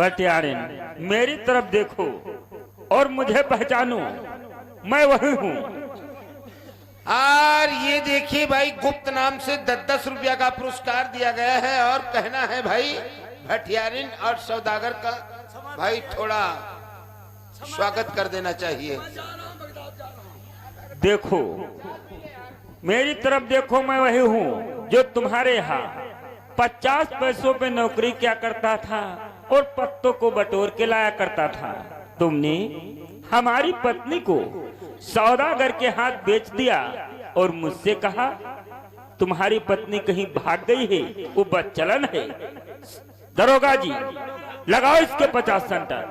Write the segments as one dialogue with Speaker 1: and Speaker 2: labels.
Speaker 1: भटियारिन, मेरी तरफ देखो और मुझे पहचानो, मैं वही हूँ।
Speaker 2: और ये देखिए भाई, गुप्त नाम से 10-10 रुपया का पुरस्कार दिया गया है और कहना है भाई भटियारिन और सौदागर का भाई थोड़ा स्वागत कर देना चाहिए।
Speaker 1: देखो, मेरी तरफ देखो, मैं वही हूँ जो तुम्हारे यहाँ 50 पैसों पे नौकरी क्या करता था और पत्तों को बटोर के लाया करता था। तुमने हमारी पत्नी को सौदागर के हाथ बेच दिया और मुझसे कहा तुम्हारी पत्नी कहीं भाग गई है, वो बदचलन है। दरोगा जी, लगाओ इसके 50 सेंटर।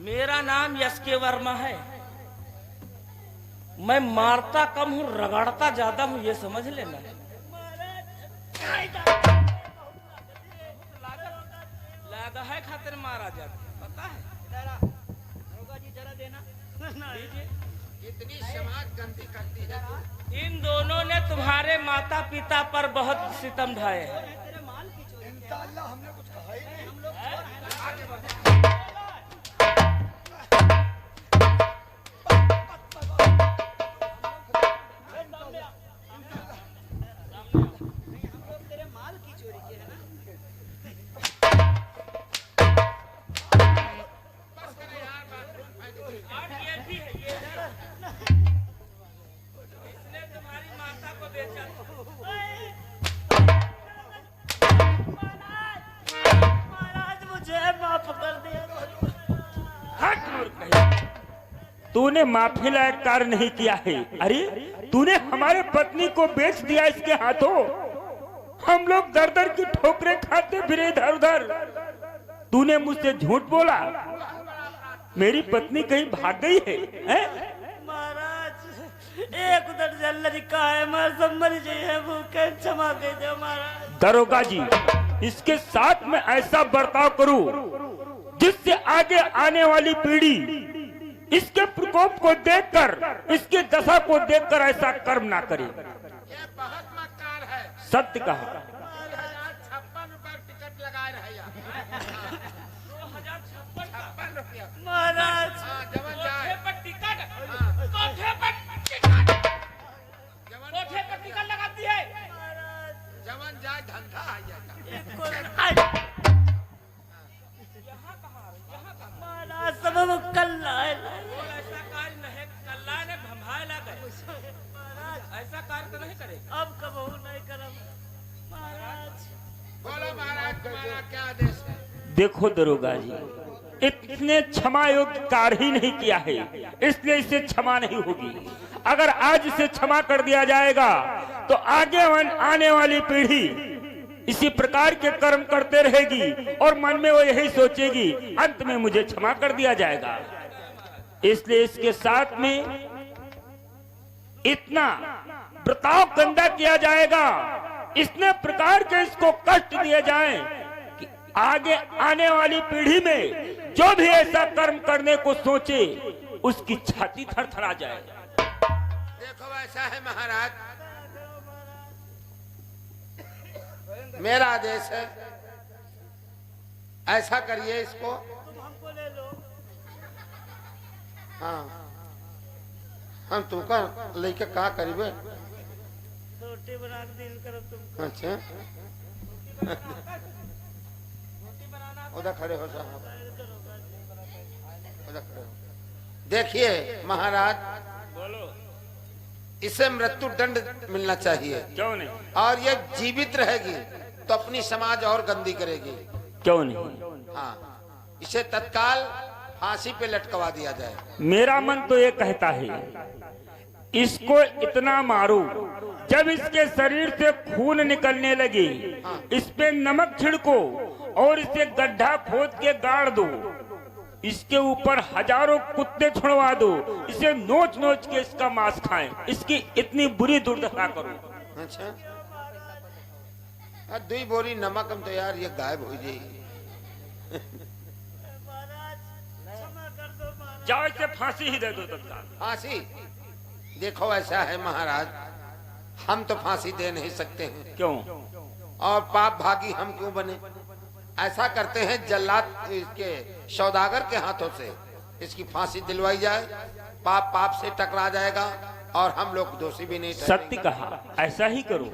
Speaker 3: मेरा नाम यशके वर्मा है। मैं मारता कम हूँ, रगड़ता ज्यादा हूँ, ये समझ लेना। लागा है खातिर मारा जाता, पता है? जरा देना।
Speaker 2: इतनी समाज गंदी करती है।
Speaker 3: इन दोनों ने तुम्हारे माता पिता पर बहुत सितम ढाए हैं।
Speaker 4: हमने कुछ कहा ही नहीं। हम लोग तेरे माल की चोरी की है ना।
Speaker 3: और ये भी है, ये इसने तुम्हारी माता को बेचा। महाराज मुझे माफ कर दिया।
Speaker 1: हट मूर्ख! तूने माफी लायक कार्य नहीं किया है। अरे तूने हमारे पत्नी को बेच दिया इसके हाथों। हम लोग दर दर की ठोकरें खाते फिरे इधर उधर। तूने मुझसे झूठ बोला, मेरी पत्नी कहीं भाग गई है,
Speaker 3: महाराज एक उधर जल लिखा है, मर सब मर जाइए, भूखे क्षमा कर दो महाराज।
Speaker 1: दरोगा जी, इसके साथ में ऐसा बर्ताव करूं जिससे आगे आने वाली पीढ़ी इसके प्रकोप को देखकर, इसके दशा को देखकर ऐसा कर्म ना करे।
Speaker 2: ये बहुत मक्कार है।
Speaker 1: सत्य कहा।
Speaker 2: 2056 रुपया टिकट लगा रहे हैं।
Speaker 3: 2056
Speaker 2: रुपया
Speaker 3: महाराज।
Speaker 2: जवन जाए
Speaker 3: कोठे पर टिकट, कोठे पर टिकट,
Speaker 2: जवन
Speaker 3: कोठे पर टिकट लगाती है।
Speaker 2: जवन जाए धंधा आ जाएगा।
Speaker 3: महाराज सब कल ऐसा कार्य नहीं, कल्ला ने भंभाए ला गए। ऐसा कार्य तो नहीं करे, अब कबहू नहीं करब महाराज।
Speaker 2: बोलो महाराज, तुम्हारा क्या आदेश है?
Speaker 1: देखो दरोगा जी, इतने क्षमा योग्य कार्य ही नहीं किया है, इसलिए इसे क्षमा नहीं होगी। अगर आज इसे क्षमा कर दिया जाएगा तो आगे आने वाली पीढ़ी इसी प्रकार के कर्म करते रहेगी और मन में वो यही सोचेगी अंत में मुझे क्षमा कर दिया जाएगा। इसलिए इसके साथ में इतना बर्ताव गंदा किया जाएगा, इतने प्रकार के इसको कष्ट दिए जाएं कि आगे आने वाली पीढ़ी में जो भी ऐसा कर्म करने को सोचे उसकी छाती थरथरा जाए।
Speaker 2: देखो ऐसा है महाराज, मेरा आदेश है, ऐसा करिए इसको।
Speaker 3: हमको ले लो।
Speaker 2: हाँ, हम तुमका लेके कहा करीबे।
Speaker 3: रोटी बना के दिल करो तुम।
Speaker 2: अच्छा, उधर खड़े हो साहब, उधर खड़े हो। देखिए महाराज,
Speaker 3: बोलो।
Speaker 2: इसे मृत्यु दंड मिलना चाहिए।
Speaker 1: क्यों नहीं?
Speaker 2: और ये जीवित रहेगी तो अपनी समाज और गंदी करेगी।
Speaker 1: क्यों नहीं?
Speaker 2: हाँ, इसे तत्काल फांसी पे लटकवा दिया जाए।
Speaker 1: मेरा मन तो ये कहता है इसको इतना मारो जब इसके शरीर से खून निकलने लगे, इस पे नमक छिड़को और इसे गड्ढा खोद के गाड़ दो, इसके ऊपर हजारों कुत्ते छुड़वा दो, इसे नोच नोच के इसका मांस खाएं, इसकी इतनी बुरी दुर्दशा करो।
Speaker 2: अच्छा, 2 बोरी नमक हम तो यार ये गायब हो जाएगी।
Speaker 3: महाराज क्षमा कर दो महाराज।
Speaker 1: जाओ इसे फांसी ही दे दो तत्काल।
Speaker 2: फांसी? देखो ऐसा है महाराज, हम तो फांसी दे नहीं सकते हैं।
Speaker 1: क्यों?
Speaker 2: और पाप भागी हम क्यों बने? ऐसा करते हैं जल्लाद इसके सौदागर के हाथों से इसकी फांसी दिलवाई जाए, पाप पाप से टकरा जाएगा और हम लोग दोषी भी नहीं
Speaker 1: सत्य
Speaker 2: ठहरेंगे।
Speaker 1: कहा, ऐसा ही करो।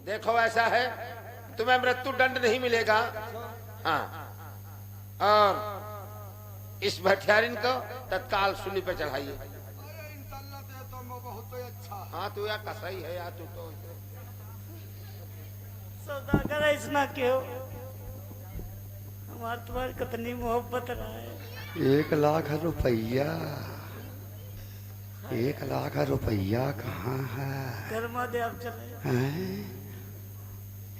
Speaker 2: देखो ऐसा है, तुम्हें मृत्यु दंड नहीं मिलेगा। हाँ, और इस भटियारिन को तत्काल सूली पे चढ़ाइए। हाँ तू यार कसाई है यार, तू तो
Speaker 3: सौदागर ऐसा क्यों? हमारे तुम्हारी कितनी मोहब्बत रहा है।
Speaker 5: 1,00,000 रुपया, 1,00,000 रुपया कहाँ है?
Speaker 3: गर्मा दे आप चले।
Speaker 5: हैं?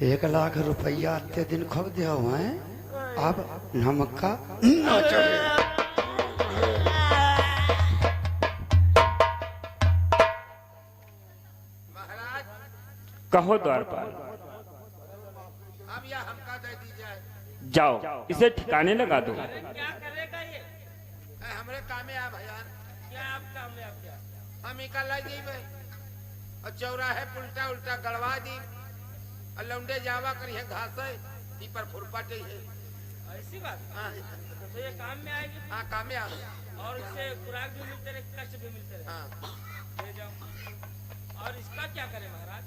Speaker 5: 1,00,000 रुपया अत्ते दिन खूब दिया हुआ है, अब नमका न चढ़े।
Speaker 2: महाराज
Speaker 1: कहो द्वारपाल।
Speaker 2: अब यह हमका दे दी जाए।
Speaker 1: जाओ इसे ठिकाने लगा दो।
Speaker 3: क्या करेगा ये?
Speaker 2: हमरे कामे आ भैया,
Speaker 3: क्या आप काम में आप क्या?
Speaker 2: हम इका लाई दी और चौराहे उल्टा उल्टा गड़वा दी और लौंडे जावा करिए घास है ई पर फुरपटे है।
Speaker 3: ऐसी बात?
Speaker 2: हाँ
Speaker 3: तो ये काम में आएगी
Speaker 2: हाँ कामे आ।
Speaker 3: और इससे खुराक भी मिलते रहे, कष्ट भी मिलते रहे।
Speaker 2: हाँ
Speaker 3: ले जाओ। और इसका क्या करें महाराज?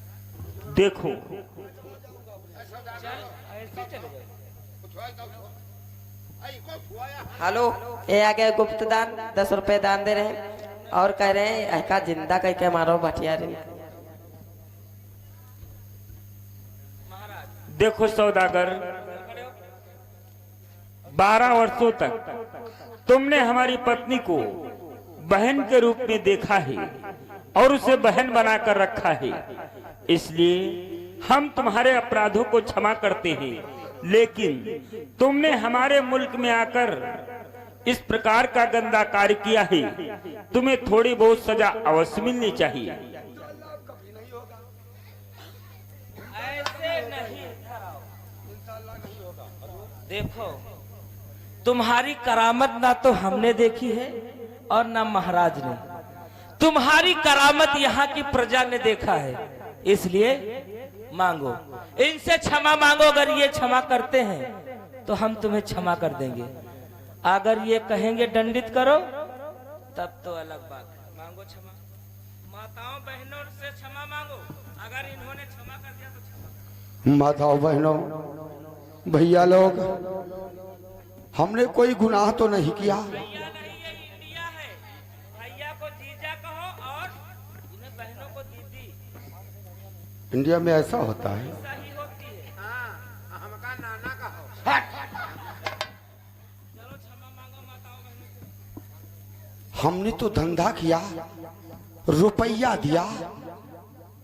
Speaker 1: देखो
Speaker 3: चल ऐसे चले जाए।
Speaker 6: हेलो, ये आ गए गुप्त दान, 10 रुपए दान दे रहे हैं और कह रहे हैं ऐका जिंदा कह के मारो भटियारी।
Speaker 1: देखो सौदागर, 12 वर्षों तक तुमने हमारी पत्नी को बहन के रूप में देखा है और उसे बहन बनाकर रखा है, इसलिए हम तुम्हारे अपराधों को क्षमा करते हैं। लेकिन तुमने हमारे मुल्क में आकर इस प्रकार का गंदा कार्य किया है, तुम्हें थोड़ी बहुत सजा अवश्य मिलनी चाहिए।
Speaker 3: ऐसे नहीं। देखो, तुम्हारी करामत ना तो हमने देखी है और ना महाराज ने। तुम्हारी करामत यहाँ की प्रजा ने देखा है, इसलिए मांगो, इनसे क्षमा मांगो। अगर ये क्षमा करते हैं तो हम तुम्हें क्षमा कर देंगे। अगर ये कहेंगे दंडित करो तब तो अलग बात है। मांगो क्षमा, माताओं बहनों से क्षमा मांगो। अगर इन्होंने क्षमा कर दिया तो क्षमा।
Speaker 5: माताओं बहनों भैया लोग, हमने कोई गुनाह तो नहीं किया।
Speaker 3: भैया नहीं, ये इंडिया है। भैया को जीजा कहो और इन्हें बहनों को दीदी।
Speaker 5: इंडिया में ऐसा होता है।
Speaker 3: सही होती है।
Speaker 2: हाँ हमका नाना का हो।
Speaker 3: चलो क्षमा मांगो माताओं बहनों से।
Speaker 5: हमने तो धंधा किया, रुपया दिया,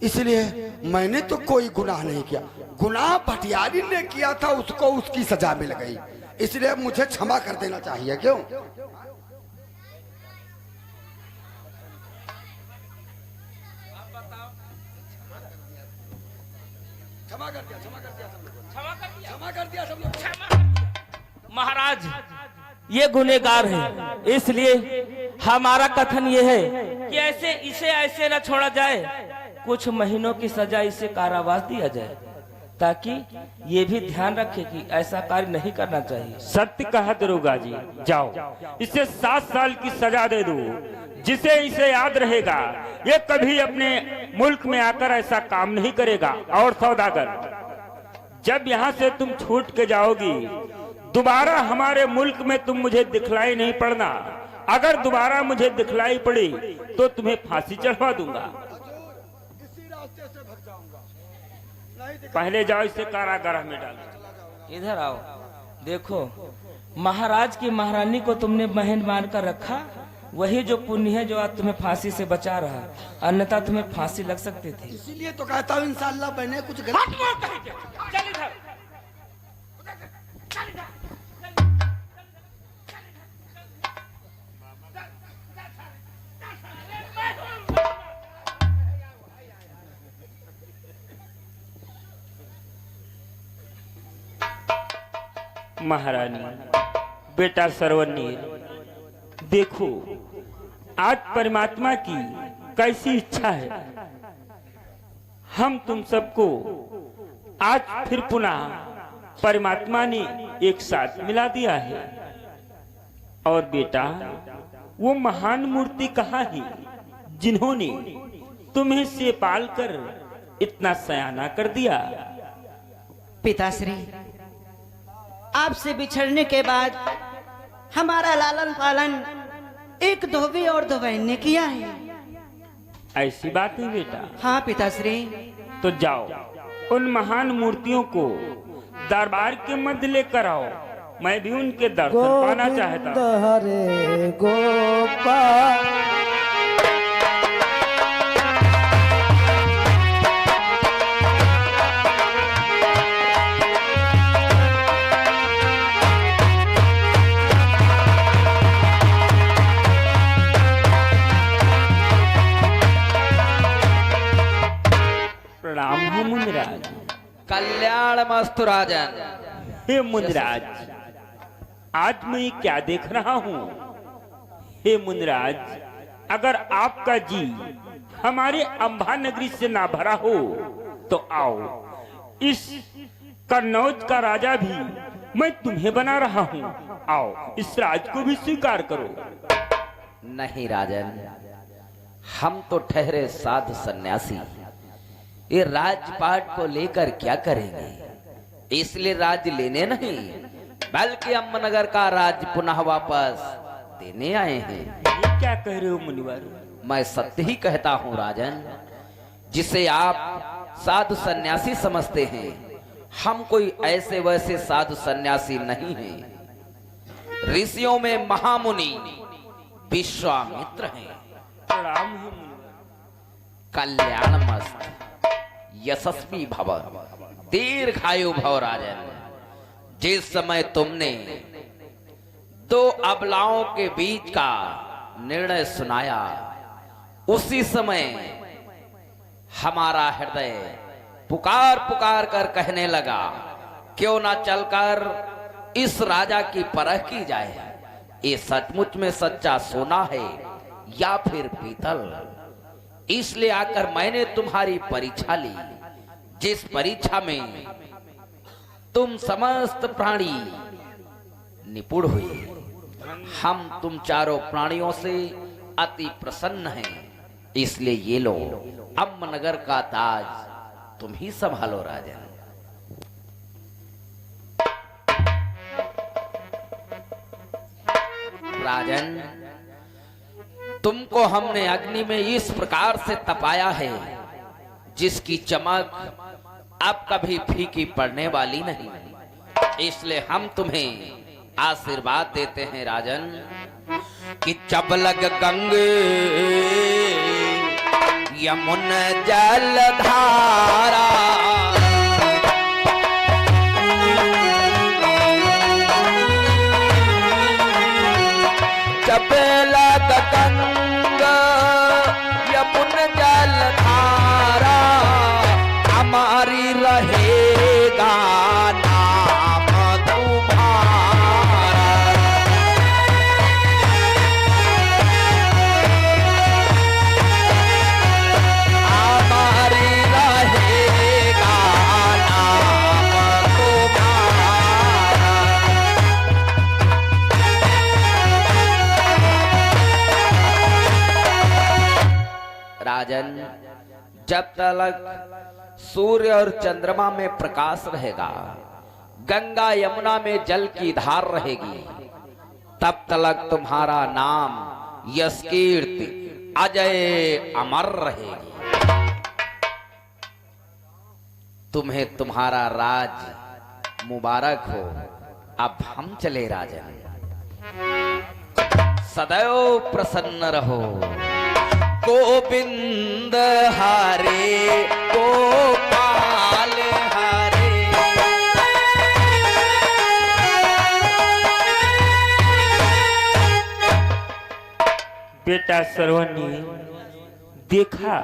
Speaker 5: इसलिए मैंने तो कोई गुनाह नहीं किया। गुनाह भटियारी ने किया था, उसको उसकी सजा मिल गई, इसलिए मुझे क्षमा कर देना चाहिए। क्यों? क्षमा कर दिया, क्षमा कर दिया सब लोग,
Speaker 3: क्षमा कर दिया।
Speaker 5: क्षमा कर दिया सब लोग।
Speaker 3: क्षमा कर दिया। महाराज ये गुनेगार है, इसलिए हमारा कथन ये है कि ऐसे इसे ऐसे न छोड़ा जाए, कुछ महीनों की सजा इसे कारावास दिया जाए, ताकि ये भी ध्यान रखे कि ऐसा कार्य नहीं करना चाहिए।
Speaker 1: सत्य कहा दरोगा जी, जाओ इसे 7 साल की सजा दे दो, जिसे इसे याद रहेगा ये कभी अपने मुल्क में आकर ऐसा काम नहीं करेगा। और सौदागर, जब यहाँ से तुम छूट के जाओगी, दोबारा हमारे मुल्क में तुम मुझे दिखलाई नहीं पड़ना। अगर दोबारा मुझे दिखलाई पड़ी तो तुम्हें फांसी चढ़वा दूंगा।
Speaker 5: इसी रास्ते से भग जाऊंगा।
Speaker 1: पहले जाओ इसे कारागार में डालो।
Speaker 3: इधर आओ। देखो, महाराज की महारानी को तुमने बहन मानकर रखा, वही जो पुण्य है जो आज तुम्हें फांसी से बचा रहा, अन्यथा तुम्हें फांसी लग सकती थी।
Speaker 5: इसीलिए तो कहता हूँ इंशाअल्लाह मैंने कुछ गलत
Speaker 3: चल इधर।
Speaker 1: महारानी, बेटा सरवनीर, देखो आज परमात्मा की कैसी इच्छा है। हम तुम सबको आज फिर पुनः परमात्मा ने एक साथ मिला दिया है। और बेटा, वो महान मूर्ति कहाँ है जिन्होंने तुम्हें से पाल कर इतना सयाना कर दिया?
Speaker 4: पिताश्री, आपसे बिछड़ने के बाद हमारा लालन पालन एक धोबी और दो बहन ने किया है।
Speaker 1: ऐसी बात है बेटा?
Speaker 4: हाँ पिताश्री।
Speaker 1: तो जाओ उन महान मूर्तियों को दरबार के मध्य लेकर आओ। मैं भी उनके दर्शन पाना चाहता हूँ।
Speaker 7: हरे गोपाल
Speaker 1: प्रणाम हो मुनिराज।
Speaker 3: कल्याण मस्तु राजन।
Speaker 1: हे मुनिराज, आज मैं ये क्या देख रहा हूँ? हे मुनिराज, अगर आपका जी हमारे अंबा नगरी से ना भरा हो तो आओ, इस कन्नौज का राजा भी मैं तुम्हें बना रहा हूँ। आओ, इस राज को भी स्वीकार करो।
Speaker 3: नहीं राजन, हम तो ठहरे साधु सन्यासी, ये राजपाट को लेकर क्या करेंगे? इसलिए राज लेने नहीं, बल्कि अम्बनगर का राज पुनः वापस देने आए हैं।
Speaker 1: ये क्या कह रहे हो मुनिवर?
Speaker 3: मैं सत्य ही कहता हूँ राजन। जिसे आप साधु सन्यासी समझते हैं, हम कोई ऐसे वैसे साधु सन्यासी नहीं हैं। ऋषियों में महामुनि विश्वामित्र हैं।
Speaker 1: प्रणाम हो मुनिवर।
Speaker 3: कल्याण मस्त यशस्वी भव, दीर्घायु भव राजन। जिस समय तुमने दो अबलाओं के बीच का निर्णय सुनाया, उसी समय हमारा हृदय पुकार पुकार कर कहने लगा, क्यों ना चलकर इस राजा की परख की जाए। ये सचमुच में सच्चा सोना है या फिर पीतल। इसलिए आकर मैंने तुम्हारी परीक्षा ली, जिस परीक्षा में तुम समस्त प्राणी निपुण हुए। हम तुम चारों प्राणियों से अति प्रसन्न हैं। इसलिए ये लो, अम्बनगर का ताज तुम ही संभालो राजन। राजन, तुमको हमने अग्नि में इस प्रकार से तपाया है जिसकी चमक अब कभी फीकी पड़ने वाली नहीं। इसलिए हम तुम्हें आशीर्वाद देते हैं राजन कि चबलग गंगे यमुन जलधारा, चबलग गंगा यमुन जलधारा, हमारी रहेगा नाम तुम्हारा। हमारी रहेगा नाम तुम्हारा। राजन, जब तक सूर्य और चंद्रमा में प्रकाश रहेगा, गंगा यमुना में जल की धार रहेगी, तब तक तुम्हारा नाम यश कीर्ति अजय अमर रहेगी। तुम्हें तुम्हारा राज मुबारक हो। अब हम चले राजन, सदैव प्रसन्न रहो। गोविंद हरे गोपाल हरे।
Speaker 1: बेटा सरवनी, देखा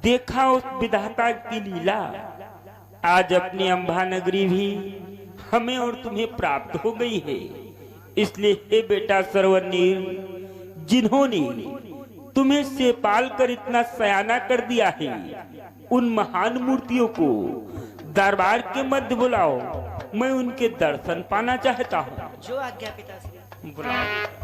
Speaker 1: देखा उस विधाता की लीला। आज अपनी अंबा नगरी भी हमें और तुम्हें प्राप्त हो गई है। इसलिए हे बेटा सरवनीर, जिन्होंने तुम्हें से पाल कर इतना सयाना कर दिया है, उन महान मूर्तियों को दरबार के मध्य बुलाओ, मैं उनके दर्शन पाना चाहता हूँ।
Speaker 4: जो आज्ञा पिताश्री।
Speaker 1: बुलाओ।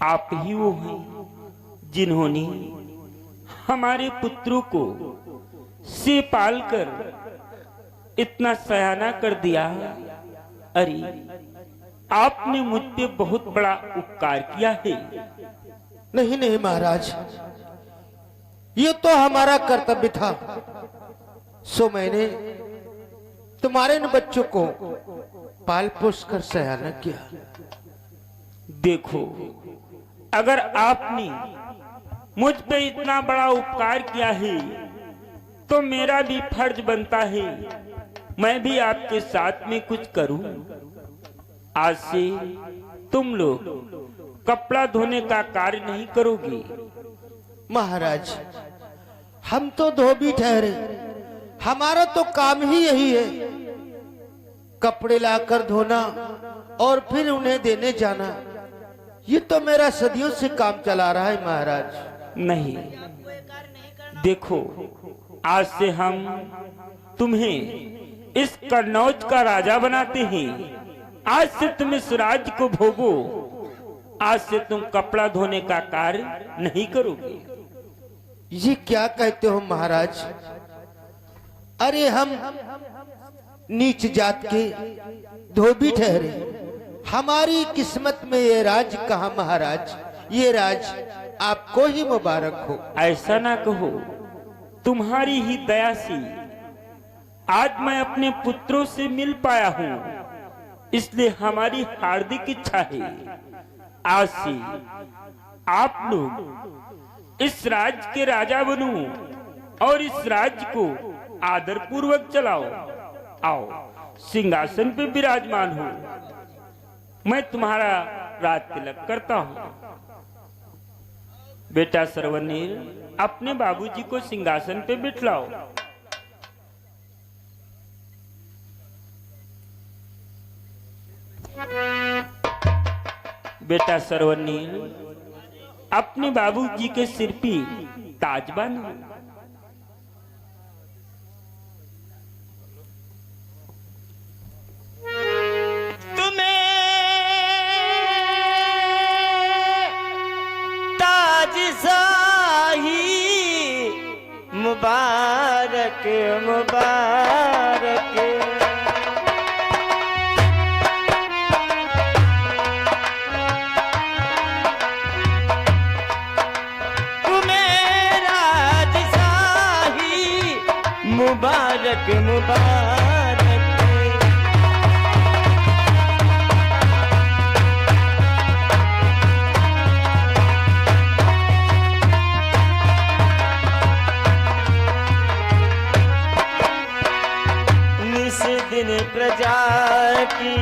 Speaker 1: आप ही वो हैं जिन्होंने हमारे पुत्रों को से पालकर इतना सयाना कर दिया। अरे आपने मुझ पे बहुत बड़ा उपकार किया है।
Speaker 7: नहीं नहीं महाराज, ये तो हमारा कर्तव्य था। सो मैंने तुम्हारे इन बच्चों को पाल पोस कर सयाना किया।
Speaker 1: देखो, अगर आपने मुझ पे इतना बड़ा उपकार किया है तो मेरा भी फर्ज बनता है मैं भी आपके साथ में कुछ करूं। आज से तुम लोग कपड़ा धोने का कार्य नहीं करोगे।
Speaker 7: महाराज, हम तो धोबी ठहरे, हमारा तो काम ही यही है, कपड़े लाकर धोना और फिर उन्हें देने जाना। ये तो मेरा सदियों से काम चला रहा है महाराज।
Speaker 1: नहीं, देखो, आज से हम तुम्हें इस कन्नौज का राजा बनाते हैं। आज से तुम इस राज्य को भोगो। आज से तुम कपड़ा धोने का कार्य नहीं करोगे।
Speaker 7: ये क्या कहते हो महाराज? अरे हम नीच जात के धोबी ठहरे, हमारी किस्मत में ये राज कहाँ महाराज? ये राज आपको ही मुबारक हो।
Speaker 1: ऐसा ना कहो, तुम्हारी ही दया से आज मैं अपने पुत्रों से मिल पाया हूँ, इसलिए हमारी हार्दिक इच्छा है आज से आप लोग इस राज्य के राजा बनो और इस राज्य को आदर पूर्वक चलाओ। आओ, सिंहासन पे विराजमान हो। मैं तुम्हारा राज तिलक करता हूँ। बेटा सरवनीर, अपने बाबूजी को सिंहासन पे बिठलाओ। बेटा सरवनीर, अपने बाबूजी के सिर पे ताज बांधो।
Speaker 3: मुबारक मुबारक, तुम्हें राजशाही मुबारक मुबारक। प्रजा की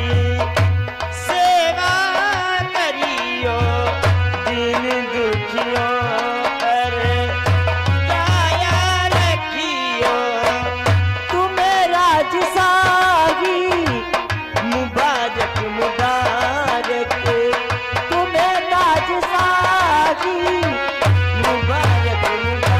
Speaker 3: सेवा करियो, दिन दुखियों पर दया रखियो। तुम्हें राजशाही मुबारक मुबारक, तुम्हें राजशाही मुबारक मुबारक।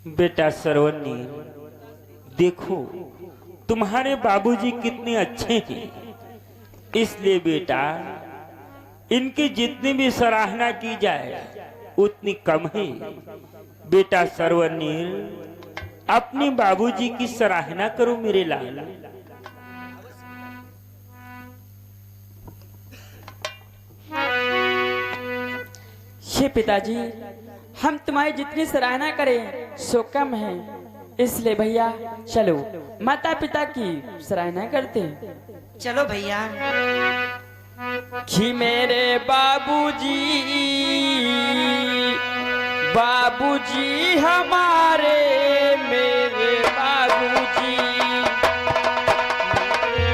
Speaker 1: बेटा सरवनीर, देखो तुम्हारे बाबूजी कितने अच्छे हैं। इसलिए बेटा, इनकी जितनी भी सराहना की जाए उतनी कम है। बेटा सरवनीर, अपने बाबूजी की सराहना करो मेरे लाल।
Speaker 8: देखिए पिताजी, हम तुम्हारी जितनी सराहना करें सो कम है, इसलिए भैया चलो माता पिता की सराहना करते हैं।
Speaker 4: चलो भैया।
Speaker 8: कि मेरे बाबूजी, बाबूजी हमारे, मेरे बाबूजी,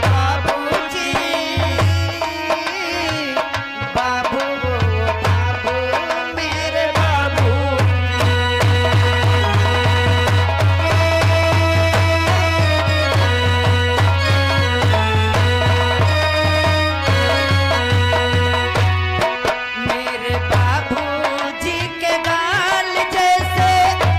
Speaker 4: बाबूजी, बाबू बाबू मेरे बाबू। मेरे बाबूजी के गाल जैसे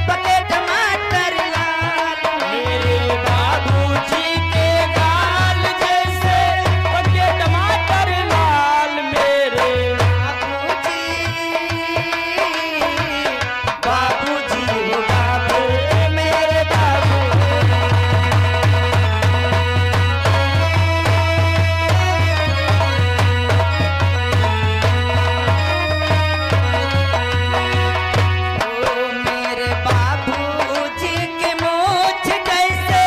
Speaker 4: पके टमाटर लाल।
Speaker 8: मेरे बाबूजी के गाल जैसे पके टमाटर लाल। मेरे
Speaker 4: बाबूजी, बाबूजी वो बाबू मेरे बाबू। ओ मेरे बाबूजी के मूछ जैसे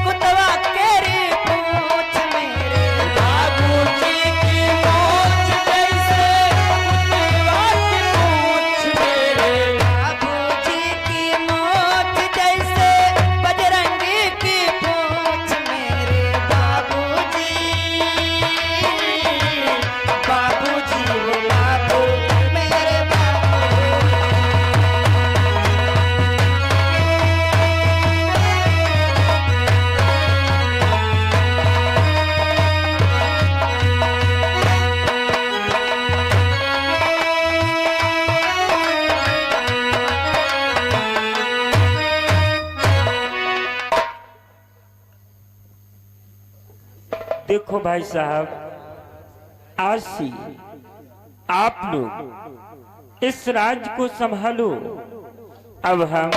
Speaker 4: कुतवा केरी पूछ। मेरे
Speaker 8: बाबूजी की मूछ जैसे कुत्ते की पूछ। मेरे
Speaker 4: बाबूजी की मूछ जैसे बजरंगी की पूछ। मेरे बाबूजी, बाबूजी वो बाबू मेरे बाबू।
Speaker 1: देखो भाई साहब, आज से आप लोग इस राज्य को संभालो। अब हम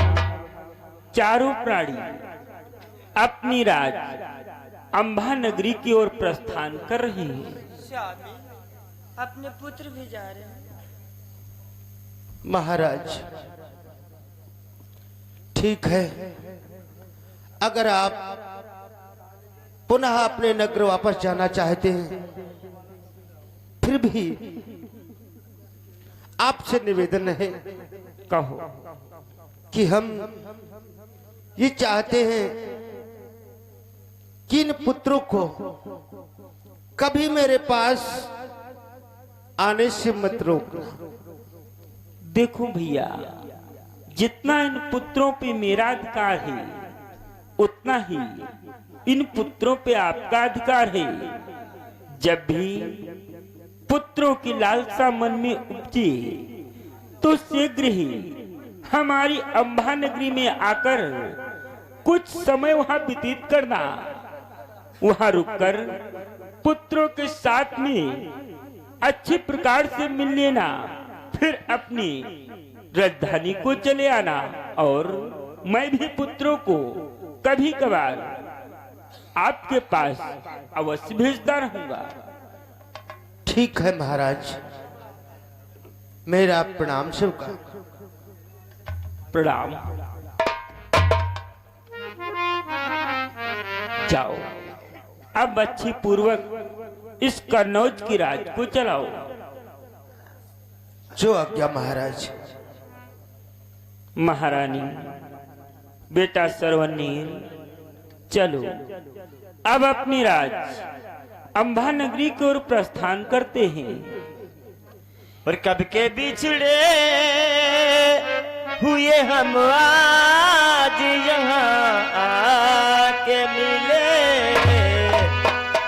Speaker 1: चारों प्राणी अपनी राज अंबा नगरी की ओर प्रस्थान कर रहे हैं।
Speaker 8: अपने पुत्र भी जा रहे हैं।
Speaker 7: महाराज ठीक है, अगर आप पुनः अपने नगर वापस जाना चाहते हैं, फिर भी आपसे निवेदन है
Speaker 1: कहो।
Speaker 7: कि हम ये चाहते हैं कि इन पुत्रों को कभी मेरे पास आने से मत रोकना।
Speaker 1: देखो भैया, जितना इन पुत्रों पे मेरा अधिकार है, उतना ही इन पुत्रों पे आपका अधिकार है। जब भी पुत्रों की लालसा मन में उपजे तो शीघ्र ही हमारी अंबा नगरी में आकर कुछ समय वहां व्यतीत करना। वहां रुककर पुत्रों के साथ में अच्छे प्रकार से मिल लेना, फिर अपनी राजधानी को चले आना। और मैं भी पुत्रों को कभी कभार आपके पास अवश्य भेजता रहूंगा।
Speaker 7: ठीक है महाराज, मेरा प्रणाम स्वीकार।
Speaker 1: प्रणाम। जाओ, अब अच्छी पूर्वक इस कन्नौज की राज को चलाओ।
Speaker 7: जो आज्ञा महाराज।
Speaker 1: महारानी, बेटा सरवनीर, चलो अब अपनी राज अंबा नगरी की ओर प्रस्थान करते हैं।
Speaker 3: और कब के बिछड़े हुए हम आज यहाँ आके मिले।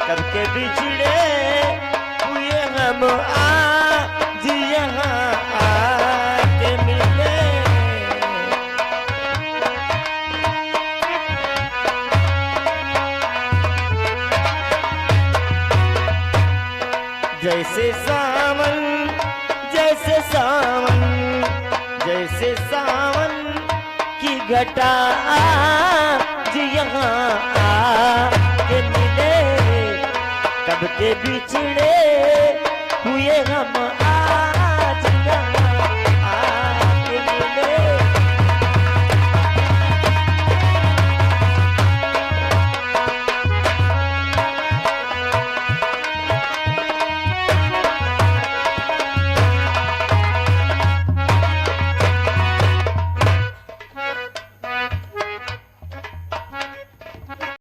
Speaker 3: कब के बिछड़े हुए हम आज यहाँ आके मिले। जैसे सावन, जैसे सावन, जैसे सावन की घटा आज यहाँ आके मिले। कब के बिछड़े हुए हम